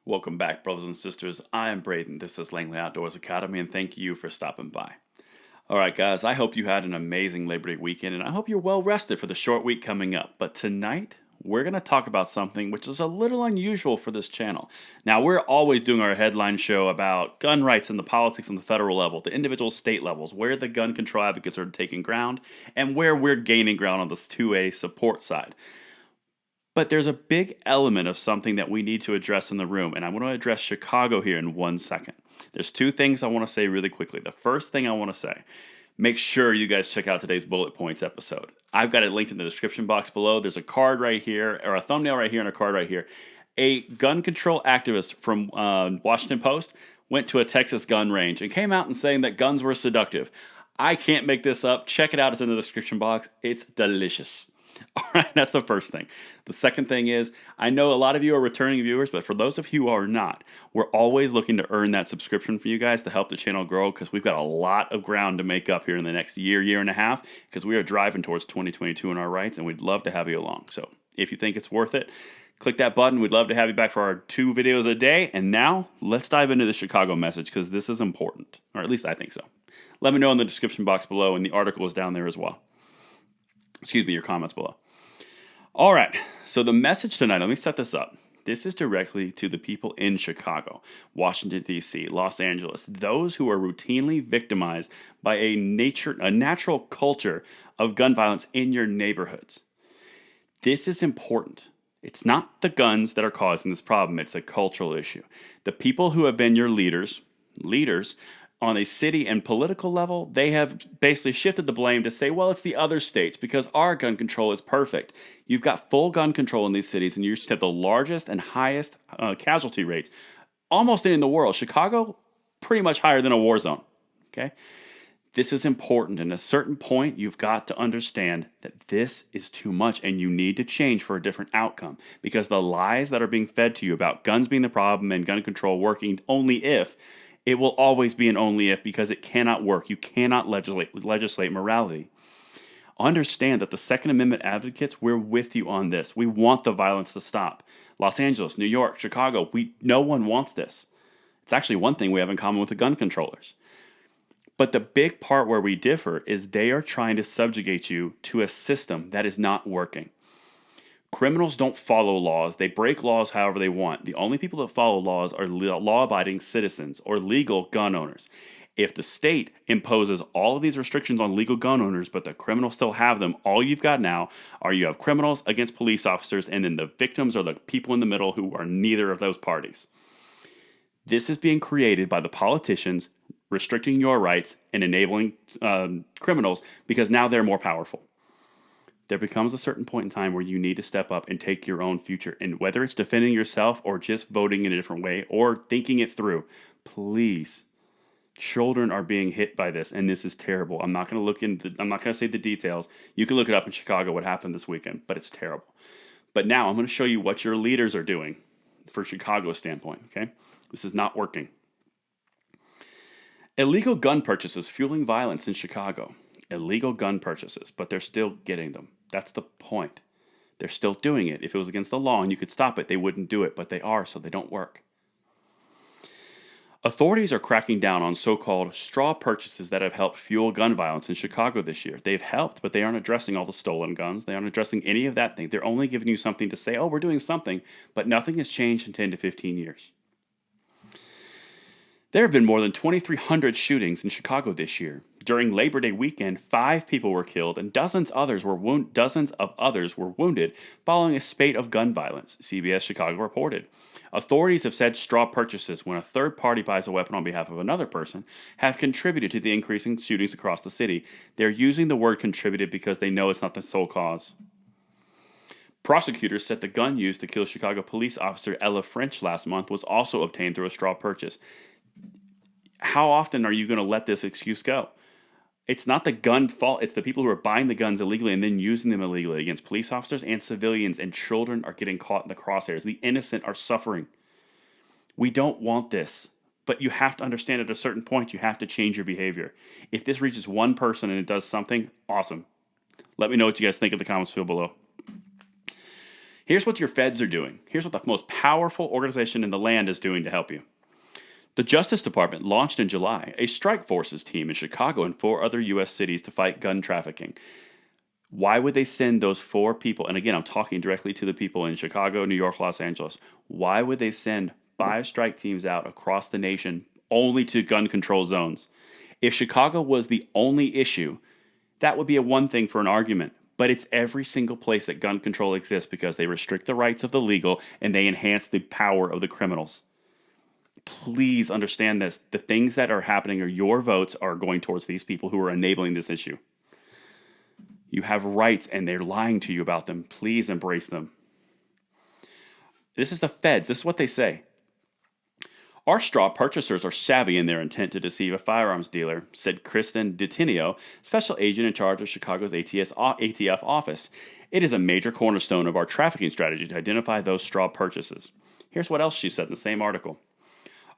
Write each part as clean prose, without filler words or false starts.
Welcome back, brothers and sisters. I am Braden. This is Langley Outdoors Academy, and thank you for stopping by. All right, guys, I hope you had an amazing Labor Day weekend, and I hope you're well rested for the short week coming up. But tonight, we're going to talk about something which is a little unusual for this channel. Now, we're always doing our headline show about gun rights and the politics on the federal level, the individual state levels, where the gun control advocates are taking ground, and where we're gaining ground on this 2A support side. But there's a big element of something that we need to address in the room, and I want to address Chicago here in 1 second. There's two things I want to say really quickly. The first thing I want to say, make sure you guys check out today's bullet points episode. I've got it linked in the description box below. There's a card right here, or a thumbnail right here, and a card right here. A gun control activist from Washington Post went to a Texas gun range and came out and saying that guns were seductive. I can't make this up. Check it out. It's in the description box. It's delicious. All right, that's the first thing. The second thing is, I know a lot of you are returning viewers, but for those of you who are not, we're always looking to earn that subscription for you guys to help the channel grow because we've got a lot of ground to make up here in the next year and a half because we are driving towards 2022 in our rights, and we'd love to have you along. So if you think it's worth it, click that button. We'd love to have you back for our 2 videos a day. And now let's dive into the Chicago message because this is important, or at least I think so. Let me know in the description box below, and the article is down there as well. Excuse me, your comments below. All right, so the message tonight, let me set this up. This is directly to the people in Chicago, Washington, D.C., Los Angeles, those who are routinely victimized by a natural culture of gun violence in your neighborhoods. This is important. It's not the guns that are causing this problem, it's a cultural issue. The people who have been your leaders on a city and political level, they have basically shifted the blame to say, well, it's the other states because our gun control is perfect. You've got full gun control in these cities, and you just have the largest and highest casualty rates almost in the world. Chicago, pretty much higher than a war zone. Okay? This is important, and at a certain point, you've got to understand that this is too much, and you need to change for a different outcome because the lies that are being fed to you about guns being the problem and gun control working only if, it will always be an only if because it cannot work. You cannot legislate morality. Understand that the Second Amendment advocates, we're with you on this. We want the violence to stop. Los Angeles, New York, Chicago, no one wants this. It's actually one thing we have in common with the gun controllers. But the big part where we differ is they are trying to subjugate you to a system that is not working. Criminals don't follow laws. They break laws however they want. The only people that follow laws are law-abiding citizens or legal gun owners. If the state imposes all of these restrictions on legal gun owners, but the criminals still have them, all you've got now are you have criminals against police officers, and then the victims are the people in the middle who are neither of those parties. This is being created by the politicians restricting your rights and enabling criminals because now they're more powerful. There becomes a certain point in time where you need to step up and take your own future. And whether it's defending yourself or just voting in a different way or thinking it through, please. Children are being hit by this, and this is terrible. I'm not going to say the details. You can look it up in Chicago what happened this weekend, but it's terrible. But now I'm going to show you what your leaders are doing for Chicago's standpoint, okay? This is not working. Illegal gun purchases fueling violence in Chicago. Illegal gun purchases, but they're still getting them. That's the point. They're still doing it. If it was against the law and you could stop it, they wouldn't do it, but they are, so they don't work. Authorities are cracking down on so-called straw purchases that have helped fuel gun violence in Chicago this year. They've helped, but they aren't addressing all the stolen guns. They aren't addressing any of that thing. They're only giving you something to say, oh, we're doing something, but nothing has changed in 10 to 15 years. There have been more than 2,300 shootings in Chicago this year. During Labor Day weekend, 5 people were killed and dozens of others were wounded following a spate of gun violence, CBS Chicago reported. Authorities have said straw purchases, when a third party buys a weapon on behalf of another person, have contributed to the increasing shootings across the city. They're using the word contributed because they know it's not the sole cause. Prosecutors said the gun used to kill Chicago police officer Ella French last month was also obtained through a straw purchase. How often are you going to let this excuse go? It's not the gun fault. It's the people who are buying the guns illegally and then using them illegally against police officers and civilians, and children are getting caught in the crosshairs. The innocent are suffering. We don't want this, but you have to understand at a certain point you have to change your behavior. If this reaches one person and it does something, awesome. Let me know what you guys think in the comments field below. Here's what your feds are doing. Here's what the most powerful organization in the land is doing to help you. The Justice Department launched in July a strike forces team in Chicago and 4 other U.S. cities to fight gun trafficking. Why would they send those 4 people? And again, I'm talking directly to the people in Chicago, New York, Los Angeles. Why would they send 5 strike teams out across the nation only to gun control zones? If Chicago was the only issue, that would be a one thing for an argument. But it's every single place that gun control exists because they restrict the rights of the legal and they enhance the power of the criminals. Please understand this. The things that are happening are your votes are going towards these people who are enabling this issue. You have rights and they're lying to you about them. Please embrace them. This is the feds. This is what they say. Our straw purchasers are savvy in their intent to deceive a firearms dealer, said Kristen DeTinio, special agent in charge of Chicago's ATF office. It is a major cornerstone of our trafficking strategy to identify those straw purchases. Here's what else she said in the same article.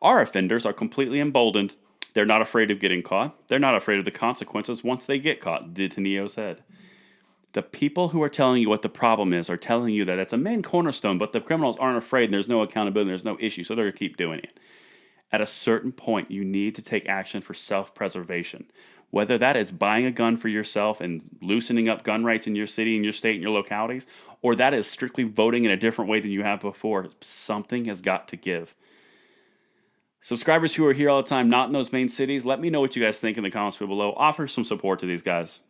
Our offenders are completely emboldened. They're not afraid of getting caught. They're not afraid of the consequences once they get caught, DeTinio said. The people who are telling you what the problem is are telling you that it's a main cornerstone, but the criminals aren't afraid and there's no accountability, there's no issue, so they're going to keep doing it. At a certain point, you need to take action for self-preservation. Whether that is buying a gun for yourself and loosening up gun rights in your city, in your state, in your localities, or that is strictly voting in a different way than you have before, something has got to give. Subscribers who are here all the time, not in those main cities, let me know what you guys think in the comments below. Offer some support to these guys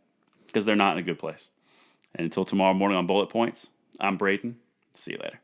because they're not in a good place. And until tomorrow morning on Bullet Points, I'm Braden. See you later.